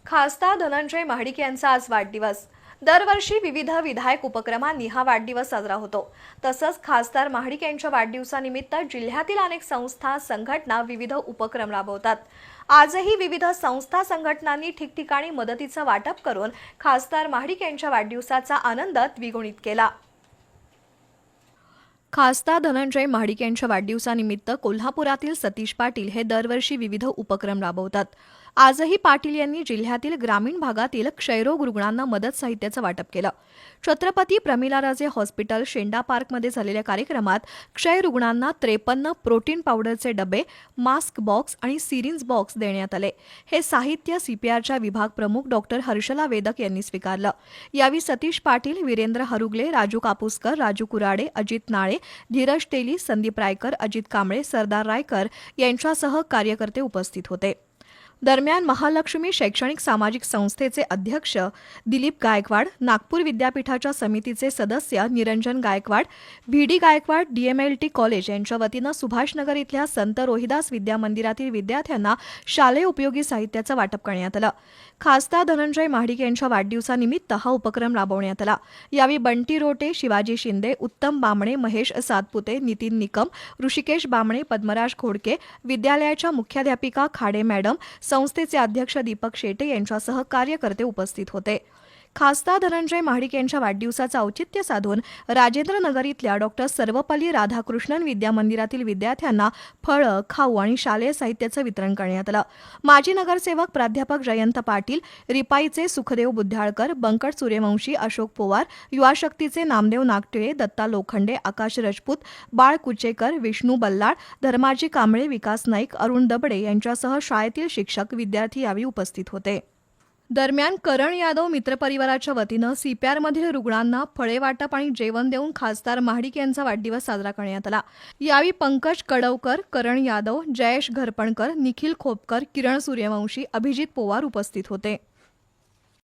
खासदार धनंजय महाडिक यांचा आज वाढदिवस। दरवर्षी विविध विधायक उपक्रमांनी हा वाढदिवस साजरा होतो। तसंच खासदार महाडिक यांच्या वाढदिवसानिमित्त जिल्ह्यातील अनेक संस्था संघटना विविध उपक्रम राबवतात। आजही विविध संस्था संघटनांनी ठिकठिकाणी मदतीचं वाटप करून खासदार महाडिक यांच्या वाढदिवसाचा आनंद द्विगुणित केला। खासदार धनंजय महाडिक यांच्या वाढदिवसानिमित्त कोल्हापुरातील सतीश पाटील हे दरवर्षी विविध उपक्रम राबवतात। आजही पाटील यांनी जिल्ह्यातील ग्रामीण भागातील क्षयरोग रुग्णांना मदत साहित्याचं वाटप केलं। छत्रपती प्रमिलाराजे हॉस्पिटल शेंडा पार्कमध्ये झालेल्या कार्यक्रमात क्षय रुग्णांना 53 प्रोटीन पावडरचे डबे, मास्क बॉक्स आणि सिरिंज बॉक्स देण्यात आले। हे साहित्य सीपीआरच्या विभाग प्रमुख डॉक्टर हर्षला वेदक यांनी स्वीकारलं। यावेळी सतीश पाटील, वीरेंद्र हरुगले, राजू कापूसकर, राजू कुराडे, अजित नाळे, धीरज तेली, संदीप रायकर, अजित कांबळे, सरदार रायकर यांच्यासह कार्यकर्ते उपस्थित होते। दरम्यान महालक्ष्मी शैक्षणिक सामाजिक संस्थेचे अध्यक्ष दिलीप गायकवाड, नागपूर विद्यापीठाच्या समितीचे सदस्य निरंजन गायकवाड, व्हीडी गायकवाड, डीएमएलटी कॉलेज यांच्या वतीनं सुभाषनगर इथल्या संत रोहिदास विद्या मंदिरातील विद्यार्थ्यांना शालेय उपयोगी साहित्याचं वाटप करण्यात आलं। खासदार धनंजय महाडिक यांच्या वाढदिवसानिमित्त हा उपक्रम राबवण्यात आला। यावेळी बंटी रोटे, शिवाजी शिंदे, उत्तम बामणे, महेश सातपुते, नितीन निकम, ऋषिकेश बामणे, पद्मराज खोडके, विद्यालयाच्या मुख्याध्यापिका खाडे मॅडम, संस्थेचे अध्यक्ष दीपक शेटे यांच्यासह कार्यकर्ते उपस्थित होते। खासदार धनंजय महाडिक यांच्या वाढदिवसाचं औचित्य साधून राजेंद्रनगर इथल्या डॉक्टर सर्वपल्ली राधाकृष्णन विद्या मंदिरातील विद्यार्थ्यांना फळं, खाऊ आणि शालेय साहित्याचं वितरण करण्यात आलं। माजी नगरसेवक प्राध्यापक जयंत पाटील, रिपाईचे सुखदेव बुद्ध्याळकर, बंकट सूर्यवंशी, अशोक पवार, युवा शक्तीचे नामदेव नागटिळे, दत्ता लोखंडे, आकाश राजपूत, बाळ कुचेकर, विष्णू बल्लाळ, धर्माजी कांबळे, विकास नाईक, अरुण दबडे यांच्यासह शाळेतील शिक्षक, विद्यार्थी यावेळी उपस्थित होते। दरम्यान करण यादव मित्रपरिवाराच्या वतीनं सीपीआरमधील रुग्णांना फळे वाटप आणि जेवण देऊन खासदार महाडिक यांचा वाढदिवस साजरा करण्यात आला। यावेळी पंकज कडवकर, करण यादव, जयेश घरपणकर, निखिल खोपकर, किरण सूर्यवंशी, अभिजित पवार उपस्थित होते।